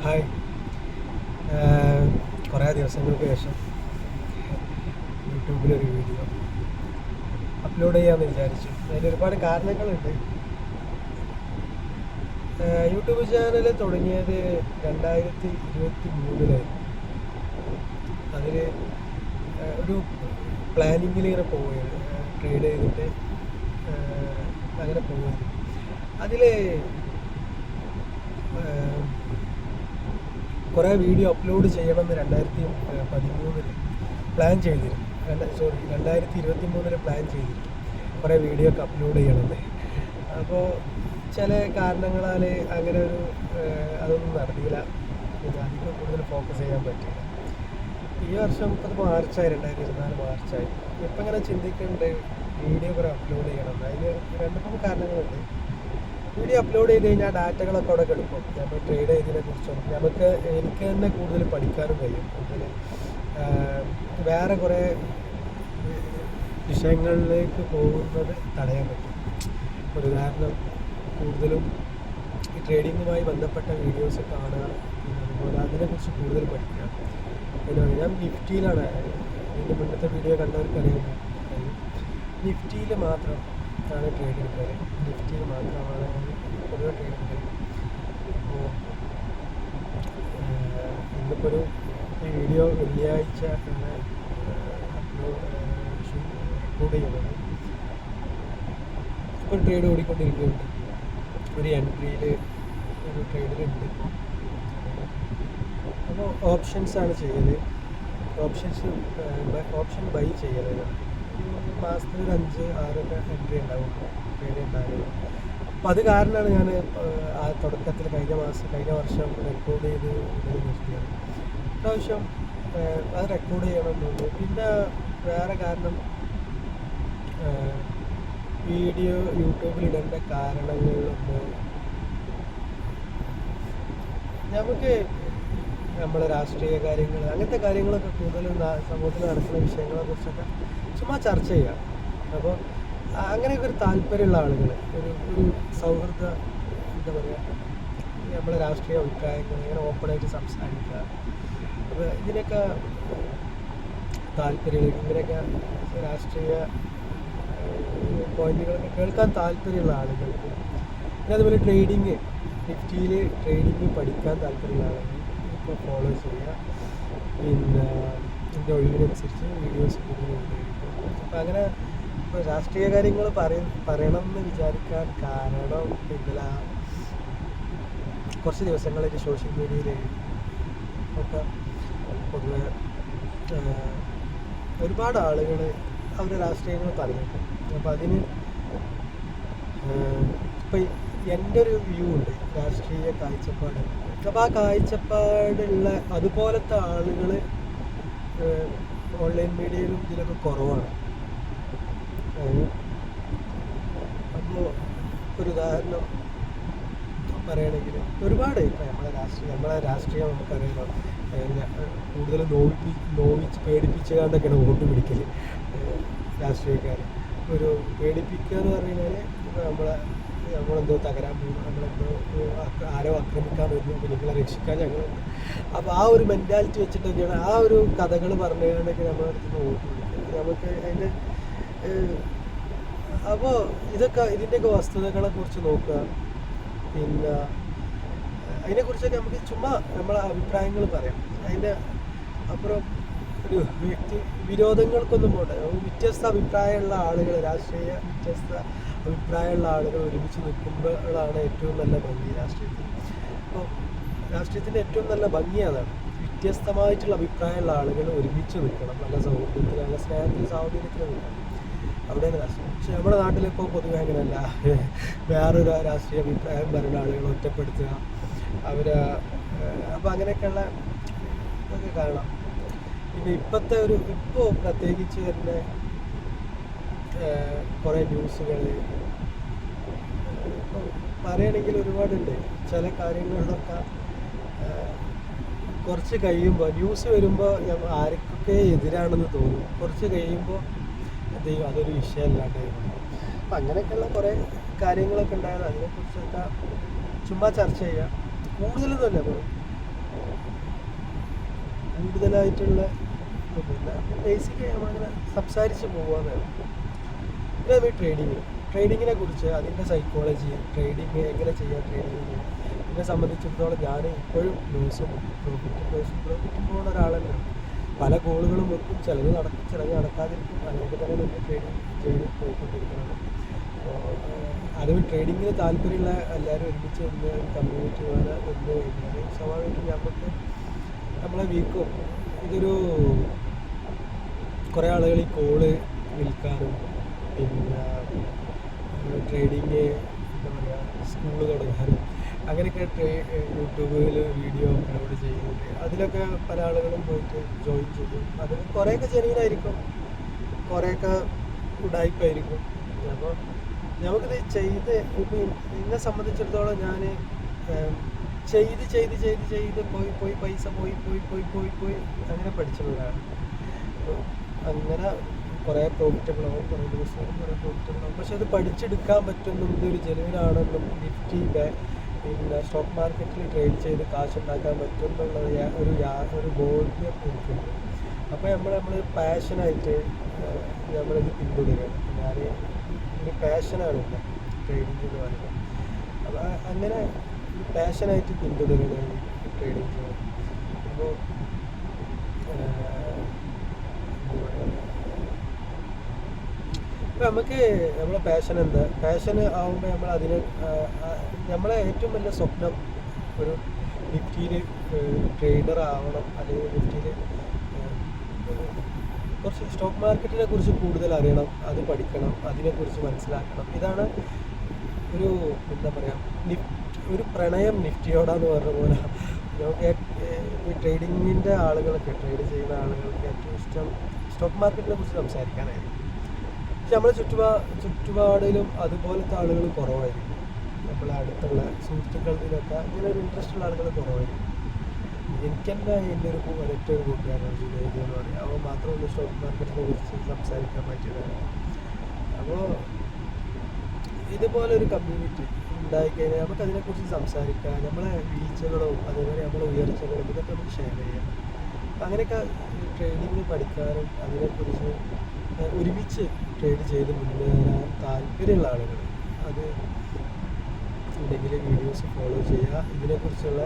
Hi. കുറേ ദിവസങ്ങൾക്ക് ശേഷം യൂട്യൂബിലൊരു വീഡിയോ അപ്ലോഡ് ചെയ്യാമെന്ന് വിചാരിച്ചു. അതിന് ഒരുപാട് കാരണങ്ങളുണ്ട്. യൂട്യൂബ് ചാനൽ തുടങ്ങിയത് 2023 അതിൽ ഒരു പ്ലാനിങ്ങിൽ ഇങ്ങനെ പോവുകയാണ്, ട്രേഡ് ചെയ്തിട്ട് അങ്ങനെ പോവുകയാണ്. അതിൽ കുറേ വീഡിയോ അപ്ലോഡ് ചെയ്യണമെന്ന് 2013 പ്ലാൻ ചെയ്തിരുന്നു. 2023 പ്ലാൻ ചെയ്തിരുന്നു കുറേ വീഡിയോ ഒക്കെ അപ്ലോഡ് ചെയ്യണമെന്ന്. അപ്പോൾ ചില കാരണങ്ങളാൽ അങ്ങനെ അതൊന്നും നടന്നില്ല. അധികം കൂടുതൽ ഫോക്കസ് ചെയ്യാൻ പറ്റില്ല. ഈ വർഷം അത് മാർച്ചായി, 2024 മാർച്ചായി. ഇപ്പം ഇങ്ങനെ ചിന്തിക്കുന്നുണ്ട് വീഡിയോ കുറേ അപ്ലോഡ് ചെയ്യണം. അതിന് 2-3 കാരണങ്ങളുണ്ട്. വീഡിയോ അപ്ലോഡ് ചെയ്ത് കഴിഞ്ഞാൽ ഡാറ്റകളൊക്കെ അവിടെ കിടക്കും. നമ്മൾ ട്രേഡ് ചെയ്തതിനെ കുറിച്ചും എനിക്ക് തന്നെ കൂടുതൽ പഠിക്കാനും കഴിയും. അതിൽ വേറെ കുറേ വിഷയങ്ങളിലേക്ക് പോകുന്നത് തടയാൻ പറ്റും. ഒരു ഉദാഹരണം, കൂടുതലും ഈ ട്രേഡിങ്ങുമായി ബന്ധപ്പെട്ട വീഡിയോസ് കാണുക, പിന്നെ അതുപോലെ അതിനെക്കുറിച്ച് കൂടുതൽ പഠിക്കുക. പിന്നെ ഞാൻ നിഫ്റ്റിയിലാണ്, ഇതിൻ്റെ മുന്നത്തെ വീഡിയോ കണ്ടവർക്കറിയാം, നിഫ്റ്റിയിൽ മാത്രം ആണ് ട്രേഡ് എടുക്കാറ്. നിഫ്റ്റിയിൽ മാത്രമാണ് പൊതുവെ ട്രേഡ് എടുക്കുന്നത്. അപ്പോൾ ഇന്നിപ്പോൾ ഈ വീഡിയോ വെള്ളിയാഴ്ച ആണ് റെക്കോർഡ് ചെയ്യുന്നത്. ഇപ്പോൾ ട്രേഡ് ഓടിക്കൊണ്ടിരിക്കുന്നുണ്ട്. ഒരു എൻട്രിയിൽ ഒരു ട്രേഡിലുണ്ട്. അപ്പോൾ ഓപ്ഷൻസാണ് ചെയ്യൽ. ഓപ്ഷൻ ബൈ ചെയ്യലാണ്. മാസത്തിൽ ഒരു 5-6 എൻട്രി ഉണ്ടാവും, ട്രേഡ് ഉണ്ടാകും. അപ്പോൾ അത് കാരണമാണ് ഞാൻ ആ തുടക്കത്തിൽ കഴിഞ്ഞ വർഷം റെക്കോർഡ് ചെയ്ത് നിർത്തിയത്. ഇപ്രാവശ്യം അത് റെക്കോർഡ് ചെയ്യണമെന്നുണ്ട്. പിന്നെ വേറെ കാരണം, വീഡിയോ യൂട്യൂബിൽ ഇടേണ്ട കാരണങ്ങളിലൊന്ന്, നമുക്ക് നമ്മളെ രാഷ്ട്രീയ കാര്യങ്ങൾ, അങ്ങനത്തെ കാര്യങ്ങളൊക്കെ കൂടുതലും സമൂഹത്തിൽ നടക്കുന്ന വിഷയങ്ങളെ കുറിച്ചൊക്കെ ചുമ്മാ ചർച്ച ചെയ്യാം. അപ്പോൾ അങ്ങനെയൊക്കെ ഒരു താല്പര്യമുള്ള ആളുകൾ, ഒരു സൗഹൃദ, എന്താ പറയുക, നമ്മളെ രാഷ്ട്രീയ അഭിപ്രായങ്ങൾ ഇങ്ങനെ ഓപ്പണായിട്ട് സംസാരിക്കുക. അപ്പോൾ ഇതിനൊക്കെ താല്പര്യമുള്ള, ഇങ്ങനെയൊക്കെ രാഷ്ട്രീയ പോയിന്റുകളൊക്കെ കേൾക്കാൻ താല്പര്യമുള്ള ആളുകൾക്ക്, പിന്നെ അതുപോലെ നിഫ്റ്റിയിൽ ട്രേഡിങ് പഠിക്കാൻ താല്പര്യമുള്ള ആളുകൾ ഇപ്പോൾ ഫോളോ ചെയ്യുക. പിന്നെ ഇതിൻ്റെ ഒഴിവിനനുസരിച്ച് വീഡിയോസ് കൂടുതൽ ഉപയോഗിക്കും. അപ്പോൾ അങ്ങനെ ഇപ്പോൾ രാഷ്ട്രീയ കാര്യങ്ങൾ പറയണം എന്ന് വിചാരിക്കാൻ കാരണം, പിന്നെ കുറച്ച് ദിവസങ്ങളിൽ സോഷ്യൽ മീഡിയയിൽ ഒക്കെ പൊതുവെ ഒരുപാട് ആളുകൾ അവരുടെ രാഷ്ട്രീയങ്ങൾ പറയുന്നുണ്ട്. അപ്പോൾ അതിന് ഇപ്പം എൻ്റെ ഒരു വ്യൂ ഉണ്ട്, രാഷ്ട്രീയ കാഴ്ചപ്പാട്. അപ്പോൾ ആ കാഴ്ചപ്പാടുള്ള അതുപോലത്തെ ആളുകൾ ഓൺലൈൻ മീഡിയയിലും ഇതിലൊക്കെ കുറവാണ്. അപ്പോൾ ഒരു ഉദാഹരണം പറയുകയാണെങ്കിൽ, ഒരുപാട് ഇപ്പം നമ്മളെ രാഷ്ട്രീയം നമുക്കറിയാം, കൂടുതൽ പേടിപ്പിച്ചുകൊണ്ടൊക്കെയാണ് വോട്ട് പിടിക്കൽ രാഷ്ട്രീയക്കാർ. ഒരു പേടിപ്പിക്കുക എന്ന് പറഞ്ഞു കഴിഞ്ഞാൽ, നമ്മളെന്തോ തകരാൻ പോകും, നമ്മളെന്തോ ആരോ ആക്രമിക്കാൻ വരുന്നു, അപ്പോൾ നിങ്ങളെ രക്ഷിക്കാൻ ഞങ്ങളുണ്ട്. അപ്പോൾ ആ ഒരു മെൻറ്റാലിറ്റി വെച്ചിട്ടൊക്കെയാണ് ആ ഒരു കഥകൾ പറഞ്ഞുകൊണ്ടൊക്കെ നമ്മളടുത്ത് വോട്ട് പിടിക്കുക. നമുക്ക് അതിൻ്റെ അപ്പോൾ ഇതിൻ്റെയൊക്കെ വസ്തുതകളെ കുറിച്ച് നോക്കുക. പിന്നെ അതിനെക്കുറിച്ചൊക്കെ നമുക്ക് ചുമ്മാ നമ്മളെ അഭിപ്രായങ്ങൾ പറയാം. അതിൻ്റെ അപ്പുറം ഒരു വ്യക്തി വിരോധങ്ങൾക്കൊന്നും പോട്ടെ. വ്യത്യസ്ത അഭിപ്രായമുള്ള ആളുകൾ, വ്യത്യസ്ത അഭിപ്രായമുള്ള ആളുകൾ ഒരുമിച്ച് നിൽക്കുമ്പോഴാണ് ഏറ്റവും നല്ല ഭംഗി രാഷ്ട്രീയത്തിൽ. അപ്പോൾ രാഷ്ട്രീയത്തിൻ്റെ ഏറ്റവും നല്ല ഭംഗി അതാണ്. വ്യത്യസ്തമായിട്ടുള്ള അഭിപ്രായമുള്ള ആളുകൾ ഒരുമിച്ച് നിൽക്കണം, നല്ല സൗഹൃദത്തിൽ, നല്ല സ്നേഹത്തിൽ, സാഹോദര്യത്തിൽ നിൽക്കണം. അവിടെയാണ് രാഷ്ട്രീയം. പക്ഷെ നമ്മുടെ നാട്ടിലിപ്പോൾ പൊതുവെ അങ്ങനെയല്ല. വേറൊരു രാഷ്ട്രീയ അഭിപ്രായം പറയുന്ന ആളുകൾ ഒറ്റപ്പെടുത്തുക, അപ്പോൾ അങ്ങനെയൊക്കെയുള്ള ഇതൊക്കെ കാണാം. പിന്നെ ഇപ്പോൾ പ്രത്യേകിച്ച് തന്നെ കുറേ ന്യൂസുകൾ പറയുകയാണെങ്കിൽ ഒരുപാടുണ്ട്. ചില കാര്യങ്ങളിലൊക്കെ കുറച്ച് കഴിയുമ്പോൾ ന്യൂസ് വരുമ്പോൾ ആർക്കൊക്കെ എതിരാണെന്ന് തോന്നും. കുറച്ച് കഴിയുമ്പോൾ അതൊരു വിഷയമല്ലാണ്ടായി. അപ്പം അങ്ങനെയൊക്കെയുള്ള കുറേ കാര്യങ്ങളൊക്കെ ഉണ്ടായത്, അതിനെക്കുറിച്ചൊക്കെ ചുമ്മാ ചർച്ച ചെയ്യുക. കൂടുതലൊന്നുമല്ല, അപ്പോൾ കൂടുതലായിട്ടുള്ള ഒന്നുമില്ല. ബേസിക് നമ്മളിങ്ങനെ സംസാരിച്ച് പോകാമെന്നാണ്. പിന്നെ നമ്മൾ ട്രേഡിങ്ങിനെ കുറിച്ച്, അതിൻ്റെ സൈക്കോളജി, ട്രേഡിങ് എങ്ങനെ ചെയ്യാം, ട്രേഡിങ് എന്നെ സംബന്ധിച്ചിടത്തോളം ഞാൻ ഇപ്പോഴും പ്രോഫിറ്റും പോകുന്ന ഒരാളല്ല. പല ഗോളുകളും വെക്കും, ചിലത് നടക്കും, ചിലത് നടക്കാതിരിക്കും. അങ്ങനെയൊക്കെ തന്നെ നമ്മൾ ട്രേഡിങ് ചെയ്ത് പോയിക്കൊണ്ടിരിക്കുന്നത്. അത് ട്രേഡിങ്ങിന് താല്പര്യമുള്ള എല്ലാവരും ഒരുമിച്ച് നിന്ന് കമ്മ്യൂണിറ്റി പോലെ നിന്ന് കഴിഞ്ഞാൽ സ്വാഭാവികമായിട്ടും നമുക്ക് നമ്മളെ വീക്കും. ഇതൊരു കുറേ ആളുകൾ ഈ കോള് വിൽക്കാനും പിന്നെ ട്രേഡിങ് എന്താ പറയുക സ്കൂൾ തുടങ്ങാനും അങ്ങനെയൊക്കെ യൂട്യൂബിൽ വീഡിയോ അപ്ലോഡ് ചെയ്യുന്നുണ്ട്. അതിലൊക്കെ പല ആളുകളും പോയിട്ട് ജോയിൻ ചെയ്യും. അത് കുറേയൊക്കെ ജെന്യുയിനായിരിക്കും, കുറേയൊക്കെ ഉഡായിപ്പായിരിക്കും. അപ്പോൾ നമുക്കിത് ചെയ്ത് ഇപ്പം എന്നെ സംബന്ധിച്ചിടത്തോളം ഞാൻ ചെയ്ത് പോയി പൈസ പോയി അങ്ങനെ പഠിച്ചവരാണ്. അങ്ങനെ കുറേ പ്രോഫിറ്റബിൾ ആവും, കുറേ ദിവസം കുറേ പ്രോഫിറ്റബിൾ ആവും. പക്ഷെ അത് പഠിച്ചെടുക്കാൻ പറ്റുന്നും ഇതൊരു ജെന്യുയിനാണെന്നും നിഫ്റ്റി പിന്നെ സ്റ്റോക്ക് മാർക്കറ്റിൽ ട്രേഡ് ചെയ്ത് കാശുണ്ടാക്കാൻ പറ്റും എന്നുള്ളത് ഒരു ബോധ്യം എനിക്കുണ്ട്. അപ്പോൾ നമ്മൾ പാഷനായിട്ട് നമ്മളിത് പിന്തുടരുകയാണ്. ഞാൻ ഒരു പാഷനാണ് ഇവിടെ ട്രേഡിംഗ് എന്ന് പറയുന്നത്. അപ്പോൾ അങ്ങനെ ഒരു പാഷനായിട്ട് പിന്തുടരുകയാണ് ട്രേഡിംഗ് ചെയ്യുന്നത്. അപ്പോൾ ഇപ്പോൾ നമുക്ക് നമ്മളെ പാഷൻ എന്താ, പാഷൻ ആകുമ്പോൾ നമ്മൾ അതിന് നമ്മളെ ഏറ്റവും വലിയ സ്വപ്നം ഒരു നിഫ്റ്റിയിൽ ട്രേഡർ ആവണം, അല്ലെങ്കിൽ നിഫ്റ്റിയിൽ കുറച്ച് സ്റ്റോക്ക് മാർക്കറ്റിനെ കുറിച്ച് കൂടുതൽ അറിയണം, അത് പഠിക്കണം, അതിനെക്കുറിച്ച് മനസ്സിലാക്കണം. ഇതാണ് ഒരു എന്താ പറയുക ഒരു പ്രണയം നിഫ്റ്റിയോടാന്ന് പറഞ്ഞ പോലെ. നമുക്ക് ഈ ട്രേഡിങ്ങിൻ്റെ ആളുകളൊക്കെ ട്രേഡ് ചെയ്യുന്ന ആളുകൾക്ക് ഏറ്റവും ഇഷ്ടം സ്റ്റോക്ക് മാർക്കറ്റിനെ കുറിച്ച് സംസാരിക്കാനായിരിക്കും. പക്ഷെ നമ്മുടെ ചുറ്റുപാടിലും അതുപോലത്തെ ആളുകൾ കുറവായിരിക്കും. നമ്മളെ അടുത്തുള്ള സുഹൃത്തുക്കളിലൊക്കെ ഇങ്ങനെ ഒരു ഇൻട്രസ്റ്റ് ഉള്ള ആളുകൾ കുറവായിരിക്കും. എനിക്ക് തന്നെ എൻ്റെ ഒരൊറ്റ ഒരു കൂട്ടുകാരനാണ് ജുനൈദ് എന്ന് പറയും. അവൻ മാത്രമല്ല സ്റ്റോക്ക് മാർക്കറ്റിനെ കുറിച്ച് സംസാരിക്കാൻ പറ്റിയതാണ്. അപ്പോൾ ഇതുപോലൊരു കമ്മ്യൂണിറ്റി ഉണ്ടായിക്കഴിഞ്ഞാൽ നമുക്ക് അതിനെക്കുറിച്ച് സംസാരിക്കാം. നമ്മളെ വീഴ്ചകളും അതേപോലെ നമ്മളെ ഉയർച്ചകളും ഇതൊക്കെ നമുക്ക് ഷെയർ ചെയ്യാം. അങ്ങനെയൊക്കെ ട്രേഡിങ് പഠിക്കാനും അതിനെക്കുറിച്ച് ഒരുമിച്ച് ട്രേഡ് ചെയ്ത് മുന്നേറാൻ താല്പര്യമുള്ള ആളുകൾ അത് ഉണ്ടെങ്കിൽ വീഡിയോസ് ഫോളോ ചെയ്യുക. ഇതിനെക്കുറിച്ചുള്ള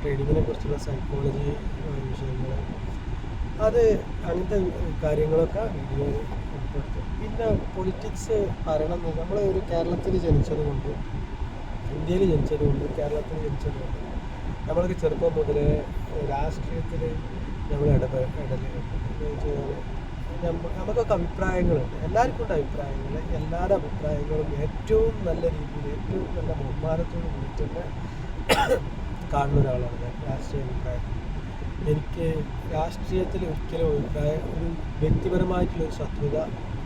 ട്രേഡിങ്ങിനെ കുറിച്ചുള്ള സൈക്കോളജി വിഷയങ്ങൾ അത് അങ്ങനത്തെ കാര്യങ്ങളൊക്കെ വീഡിയോയിൽ ഉൾപ്പെടുത്തും. പിന്നെ പൊളിറ്റിക്സ് പറയണം. നമ്മൾ ഒരു കേരളത്തിൽ ജനിച്ചതുകൊണ്ട്, ഇന്ത്യയിൽ ജനിച്ചതുകൊണ്ട്, കേരളത്തിൽ ജനിച്ചതുകൊണ്ട് നമ്മളൊക്കെ ചെറുപ്പം മുതലേ രാഷ്ട്രീയത്തിൽ നമ്മൾ നമുക്കൊക്കെ അഭിപ്രായങ്ങളുണ്ട്. എല്ലാവർക്കും ഉണ്ട് അഭിപ്രായങ്ങൾ. എല്ലാവരുടെ അഭിപ്രായങ്ങളും ഏറ്റവും നല്ല രീതിയിൽ ഏറ്റവും നല്ല ബഹുമാനത്തോട് കൂടി തന്നെ കാണുന്ന ഒരാളാണ് ഞാൻ. രാഷ്ട്രീയ അഭിപ്രായം എനിക്ക് രാഷ്ട്രീയത്തിൽ ഒരിക്കലും ഒരു വ്യക്തിപരമായിട്ടുള്ളൊരു ശത്രുത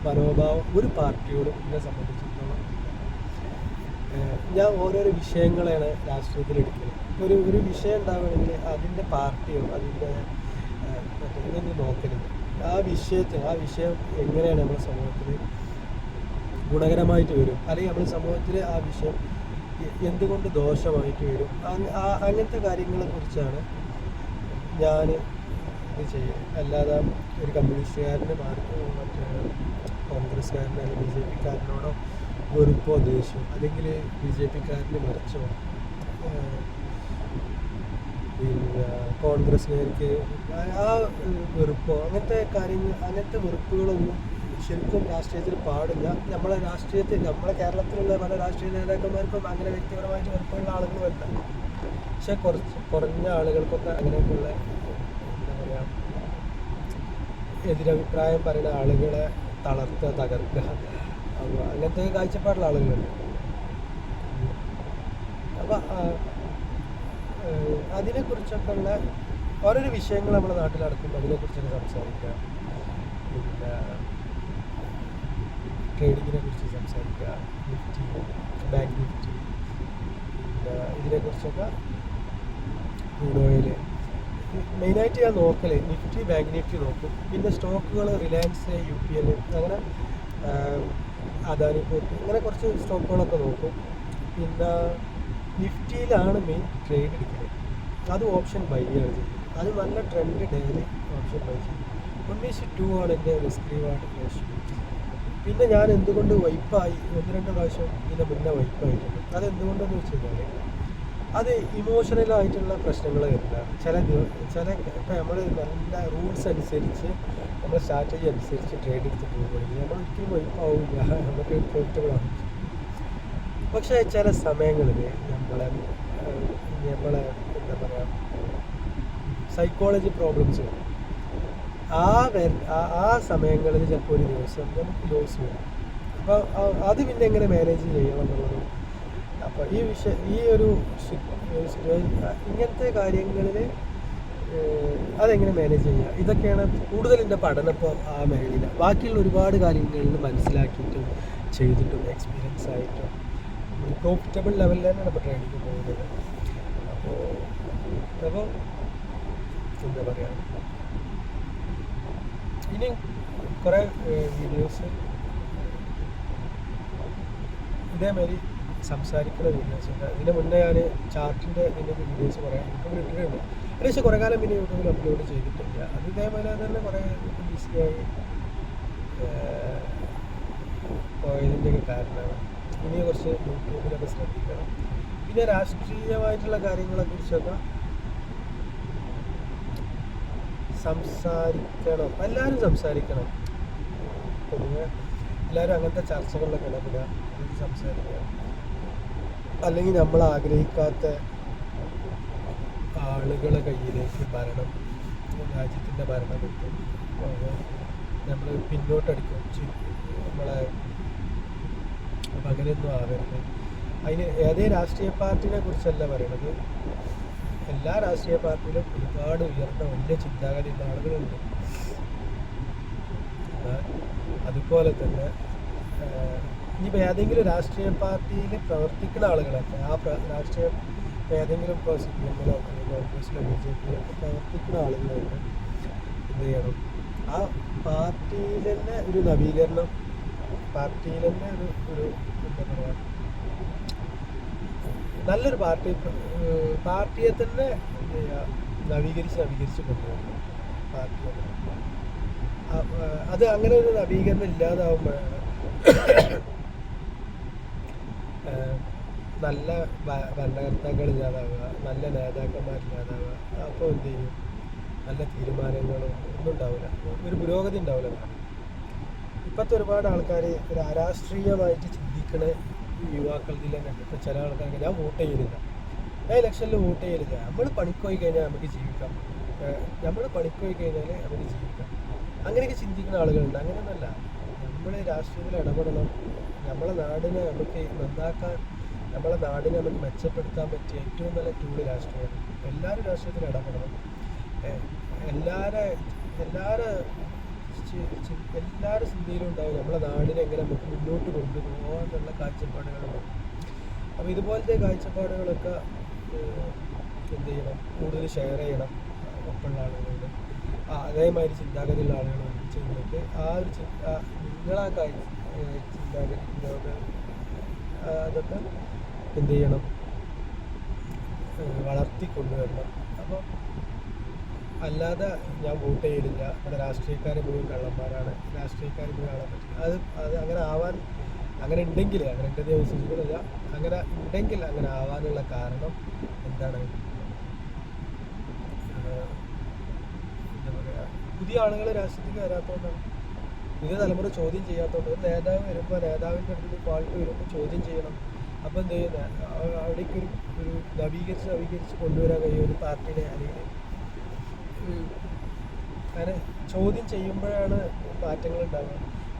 മനോഭാവം ഒരു പാർട്ടിയോടും എന്നെ സംബന്ധിച്ചിടത്തോളം ഞാൻ ഓരോരോ വിഷയങ്ങളാണ് രാഷ്ട്രീയത്തിൽ എടുക്കുന്നത്. ഒരു വിഷയം ഉണ്ടാവുകയാണെങ്കിൽ അതിൻ്റെ പാർട്ടിയോ അതിൻ്റെ ഇതൊന്നും നോക്കരുത്. ആ വിഷയം എങ്ങനെയാണ് നമ്മുടെ സമൂഹത്തിൽ ഗുണകരമായിട്ട് വരും, അല്ലെങ്കിൽ നമ്മുടെ സമൂഹത്തിൽ ആ വിഷയം എന്തുകൊണ്ട് ദോഷമായിട്ട് വരും, അങ്ങനത്തെ കാര്യങ്ങളെക്കുറിച്ചാണ് ഞാൻ ഇത് ചെയ്യുന്നത്. അല്ലാതെ ഒരു കമ്മ്യൂണിസ്റ്റുകാരന് മറ്റേ കോൺഗ്രസ്സുകാരനോ അല്ലെങ്കിൽ ബി ജെ പിക്കാരനോടോ വെറുപ്പോ ദേഷ്യമോ, അല്ലെങ്കിൽ ബി ജെ പിക്കാരന് മറിച്ചോ പിന്നെ കോൺഗ്രസ്സുകാർക്ക് ആ വെറുപ്പോ അങ്ങനത്തെ വെറുപ്പുകളൊന്നും ശരിക്കും രാഷ്ട്രീയത്തിൽ പാടില്ല. നമ്മളെ കേരളത്തിലുള്ള പല രാഷ്ട്രീയ നേതാക്കന്മാർക്കും അങ്ങനെ വ്യക്തിപരമായിട്ട് വെറുപ്പുള്ള ആളുകളുമല്ല. പക്ഷെ കുറഞ്ഞ ആളുകൾക്കൊക്കെ അങ്ങനെയൊക്കെയുള്ള എന്താ പറയുക എതിരഭിപ്രായം പറയുന്ന ആളുകളെ തകർക്കുക അങ്ങനത്തെ കാഴ്ചപ്പാടുള്ള ആളുകളുണ്ട്. അപ്പം അതിനെക്കുറിച്ചൊക്കെ ഉള്ള ഓരോരോ വിഷയങ്ങൾ നമ്മുടെ നാട്ടിൽ നടക്കുമ്പോൾ അതിനെക്കുറിച്ചൊക്കെ സംസാരിക്കുക. പിന്നെ ട്രേഡിങ്ങിനെ കുറിച്ച് സംസാരിക്കുക, നിഫ്റ്റി, ബാങ്ക് നിഫ്റ്റി, പിന്നെ ഇതിനെക്കുറിച്ചൊക്കെ ക്രൂഡ് ഓയിൽ മെയിനായിട്ട് ഞാൻ നോക്കല് നിഫ്റ്റി, ബാങ്ക് നിഫ്റ്റി നോക്കും. പിന്നെ സ്റ്റോക്കുകൾ റിലയൻസ്, UPL, അങ്ങനെ അദാനി പോർട്ട്, ഇങ്ങനെ കുറച്ച് സ്റ്റോക്കുകളൊക്കെ നോക്കും. പിന്നെ നിഫ്റ്റിയിലാണ് മെയിൻ ട്രേഡ് എടുക്കുന്നത്. അത് ഓപ്ഷൻ ബൈ ആണ് ചെയ്യും. അത് നല്ല ട്രെൻഡ് ഡെയിലി ഓപ്ഷൻ ബൈ ചെയ്യും. 1:2 ആണ് എൻ്റെ റിസ്ക് റിവാർഡ് റേഷ്യോ. പിന്നെ ഞാൻ എന്തുകൊണ്ട് വൈപ്പായി 1-2 പ്രാവശ്യം ഇതിൻ്റെ മുന്നേ വൈപ്പായിട്ടുണ്ട്. അതെന്തുകൊണ്ടെന്ന് വെച്ച് കഴിഞ്ഞാൽ അത് ഇമോഷണലായിട്ടുള്ള പ്രശ്നങ്ങൾ വരില്ല. ഇപ്പം നമ്മൾ നല്ല റൂൾസ് അനുസരിച്ച് നമ്മുടെ സ്ട്രാറ്റജി അനുസരിച്ച് ട്രേഡ് എടുത്ത് പോകുകയാണെങ്കിൽ നമ്മൾ ഒരിക്കലും വൈപ്പാവില്ല, നമുക്ക് പ്രോഫിറ്റബിൾ ആവും. പക്ഷേ ചില സമയങ്ങളിൽ നമ്മളെ എന്താ പറയുക, സൈക്കോളജി പ്രോബ്ലംസ് വരും. ആ സമയങ്ങളിൽ ചിലപ്പോൾ ഒരു ദിവസം നമുക്ക് ലോസ് വരും. അപ്പോൾ അത് പിന്നെ എങ്ങനെ മാനേജ് ചെയ്യണം എന്നുള്ളത്. അപ്പോൾ ഈ ഒരു ഇങ്ങനത്തെ കാര്യങ്ങളിൽ അതെങ്ങനെ മാനേജ് ചെയ്യുക, ഇതൊക്കെയാണ് കൂടുതൽ എൻ്റെ പഠനം. ഇപ്പോൾ ആ മേഖലയിൽ ബാക്കിയുള്ള ഒരുപാട് കാര്യങ്ങളിൽ മനസ്സിലാക്കിയിട്ടും ചെയ്തിട്ടും എക്സ്പീരിയൻസ് ആയിട്ടും പ്രോഫിറ്റബിൾ ലെവലിൽ തന്നെയാണ് ഇപ്പോൾ ട്രേഡിങ് പോകുന്നത്. അപ്പോൾ എന്താ പറയുക, ഇനി കുറേ വീഡിയോസ് ഇതേമാതിരി സംസാരിക്കുന്ന വീഡിയോസ് ഉണ്ട്. ഇതിന് മുന്നേ ഞാൻ ചാർട്ടിൻ്റെ ഇതിൻ്റെ വീഡിയോസ് കുറേ യൂട്യൂബിൽ ഇട്ടിട്ടുണ്ട്. ഏകദേശം കുറേ കാലം പിന്നെ യൂട്യൂബിൽ അപ്ലോഡ് ചെയ്തിട്ടില്ല. അത് ഇതേപോലെ തന്നെ കുറേ ബിസിയായി പോയതിൻ്റെയൊക്കെ കാരണമാണ്. ഇനി കുറച്ച് യൂട്യൂബിലൊക്കെ ശ്രദ്ധിക്കണം. പിന്നെ രാഷ്ട്രീയമായിട്ടുള്ള കാര്യങ്ങളെക്കുറിച്ചൊക്കെ സംസാരിക്കണം, എല്ലാവരും സംസാരിക്കണം. പൊതുവെ എല്ലാവരും അങ്ങനത്തെ ചർച്ചകളിലൊക്കെ ഇടപെടുക, സംസാരിക്കുക. അല്ലെങ്കിൽ നമ്മൾ ആഗ്രഹിക്കാത്ത ആളുകളെ കയ്യിലേക്ക് രാജ്യത്തിൻ്റെ ഭരണം കിട്ടും. നമ്മൾ പിന്നോട്ടടിക്കും നമ്മളെ. അപ്പം അങ്ങനെയൊന്നും ആവരുത്. അതിന് ഏതേ രാഷ്ട്രീയ പാർട്ടിനെ കുറിച്ചല്ല പറയണത്. എല്ലാ രാഷ്ട്രീയ പാർട്ടിയിലും ഒരുപാട് ഉയർന്ന വലിയ ചിന്താഗതിയുള്ള ആളുകളുണ്ട്. അതുപോലെ തന്നെ ഇനിയിപ്പോൾ ഏതെങ്കിലും രാഷ്ട്രീയ പാർട്ടിയിൽ പ്രവർത്തിക്കുന്ന ആളുകളൊക്കെ രാഷ്ട്രീയ ഏതെങ്കിലും ഇപ്പോൾ CPM-ലോ കോൺഗ്രസിലോ BJP-ലോ പ്രവർത്തിക്കുന്ന ആളുകളായിട്ട് എന്ത് ചെയ്യണം, ആ പാർട്ടിയിൽ തന്നെ ഒരു നവീകരണം, പാർട്ടിയിൽ തന്നെ ഒരു എന്താ പറയുക, നല്ലൊരു പാർട്ടിയെ തന്നെ എന്ത് ചെയ്യുക, നവീകരിച്ച് കൊണ്ടുവരണം പാർട്ടിയെ. അത് അങ്ങനെ ഒരു നവീകരണം ഇല്ലാതാവുമ്പോഴാണ് നല്ല ഭരണകർത്താക്കൾ ഇല്ലാതാവുക, നല്ല നേതാക്കന്മാരില്ലാതാവുക. അപ്പോൾ എന്ത് ചെയ്യും, നല്ല തീരുമാനങ്ങളും ഒന്നും ഉണ്ടാവില്ല, ഒരു പുരോഗതി ഉണ്ടാവില്ല. ഇപ്പോഴത്തെ ഒരുപാട് ആൾക്കാർ ഒരു അരാഷ്ട്രീയമായിട്ട് ചിന്തിക്കുന്ന യുവാക്കൾ ഇതിലെ കണ്ടു. ഇപ്പോൾ ചില ആൾക്കാർക്ക് ഞാൻ വോട്ട് ചെയ്യുന്നില്ല, ഞാൻ ഇലക്ഷനിൽ വോട്ട് ചെയ്യുന്നില്ല, നമ്മൾ പണിക്ക് പോയി കഴിഞ്ഞാൽ നമുക്ക് ജീവിക്കാം, അങ്ങനെയൊക്കെ ചിന്തിക്കുന്ന ആളുകളുണ്ട്. അങ്ങനെയൊന്നുമല്ല, നമ്മൾ രാഷ്ട്രീയത്തിൽ ഇടപെടണം. നമ്മളെ നാടിനെ നമുക്ക് നന്നാക്കാൻ, നമ്മളെ നാടിനെ നമുക്ക് മെച്ചപ്പെടുത്താൻ പറ്റിയ ഏറ്റവും നല്ല ടൂള് രാഷ്ട്രീയമാണ്. എല്ലാവരും രാഷ്ട്രീയത്തിൽ ഇടപെടണം. എല്ലാവരുടെ ചിന്തയിലും ഉണ്ടാവും നമ്മളെ നാടിനെ എങ്ങനെ നമുക്ക് മുന്നോട്ട് കൊണ്ടുപോകാനുള്ള കാഴ്ചപ്പാടുകളുണ്ട്. അപ്പോൾ ഇതുപോലത്തെ കാഴ്ചപ്പാടുകളൊക്കെ എന്ത് ചെയ്യണം, കൂടുതൽ ഷെയർ ചെയ്യണം ഒപ്പമുള്ള ആളുകളോട്. അതേമാതിരി ചിന്താഗതിയുള്ള ആളുകളോട് ചെയ്യുന്നുണ്ട്. ആ ഒരു നിങ്ങളാ ചിന്താഗതിയോട് അതൊക്കെ എന്ത് ചെയ്യണം, വളർത്തിക്കൊണ്ടുവരണം. അപ്പോൾ അല്ലാതെ ഞാൻ വോട്ട് ചെയ്തില്ല, നമ്മുടെ രാഷ്ട്രീയക്കാർ മുഴുവൻ കള്ളന്മാരാണ്, രാഷ്ട്രീയക്കാർ മുഴുവൻ കാണാൻ പറ്റില്ല, അത് അങ്ങനെ ഉണ്ടെങ്കിൽ, അങ്ങനെ എൻ്റെ വിശ്വസിക്കുന്നില്ല, അങ്ങനെ ഉണ്ടെങ്കിൽ അങ്ങനെ ആവാനുള്ള കാരണം എന്താണ്, എന്താ പറയുക, പുതിയ ആളുകൾ രാഷ്ട്രീയത്തിൽ വരാത്തതുകൊണ്ടാണ്. പുതിയ തലമുറ ചോദ്യം ചെയ്യാത്തതുകൊണ്ട്. ഒരു നേതാവ് വരുമ്പോൾ നേതാവിൻ്റെ അടുത്ത് ഫാൾട്ട് വരുമ്പോൾ ചോദ്യം ചെയ്യണം. അപ്പോൾ എന്ത് ചെയ്യുന്നത്, അവിടേക്ക് ഒരു നവീകരിച്ച് കൊണ്ടുവരാൻ കഴിയും ഒരു പാർട്ടിനെ. അല്ലെങ്കിൽ അങ്ങനെ ചോദ്യം ചെയ്യുമ്പോഴാണ് മാറ്റങ്ങൾ ഉണ്ടാവുക.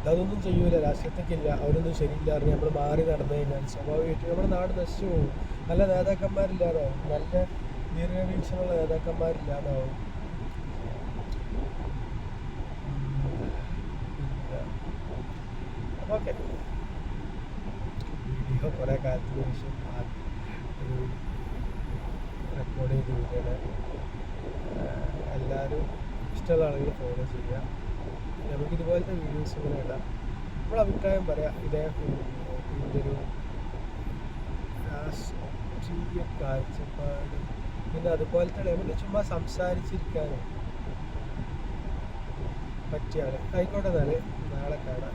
അതൊന്നും ചെയ്യൂല, രാഷ്ട്രീയത്തേക്കില്ല, അവരൊന്നും ശരിയില്ല അറിഞ്ഞ് നമ്മൾ മാറി നടന്നു കഴിഞ്ഞാൽ സ്വാഭാവികമായിട്ടും നമ്മുടെ നാട് നശിച്ചു പോകും. നല്ല നേതാക്കന്മാരില്ലാതാവും, നല്ല ദീർഘവീക്ഷണമുള്ള നേതാക്കന്മാരില്ലാതാവും. ഓക്കെ, വീഡിയോ കുറേ കാലത്തിന് ശേഷം ഒരു റെക്കോർഡ് ചെയ്ത് വിടുകയാണ്. എല്ലാവരും ഇഷ്ടമുള്ള ആളുകൾ ഫോളോ ചെയ്യുക. നമുക്കിതുപോലത്തെ വീഡിയോസ് ഇങ്ങനെ ഇടാം, നമ്മുടെ അഭിപ്രായം പറയാം. ഇതിൻ്റെ ഒരു രാഷ്ട്രീയ കാഴ്ചപ്പാട്, പിന്നെ അതുപോലെ തന്നെ നമുക്ക് ചുമ്മാ സംസാരിച്ചിരിക്കാനും പറ്റിയാണ്. ആയിക്കോട്ടെ, നാളെ കാണാം.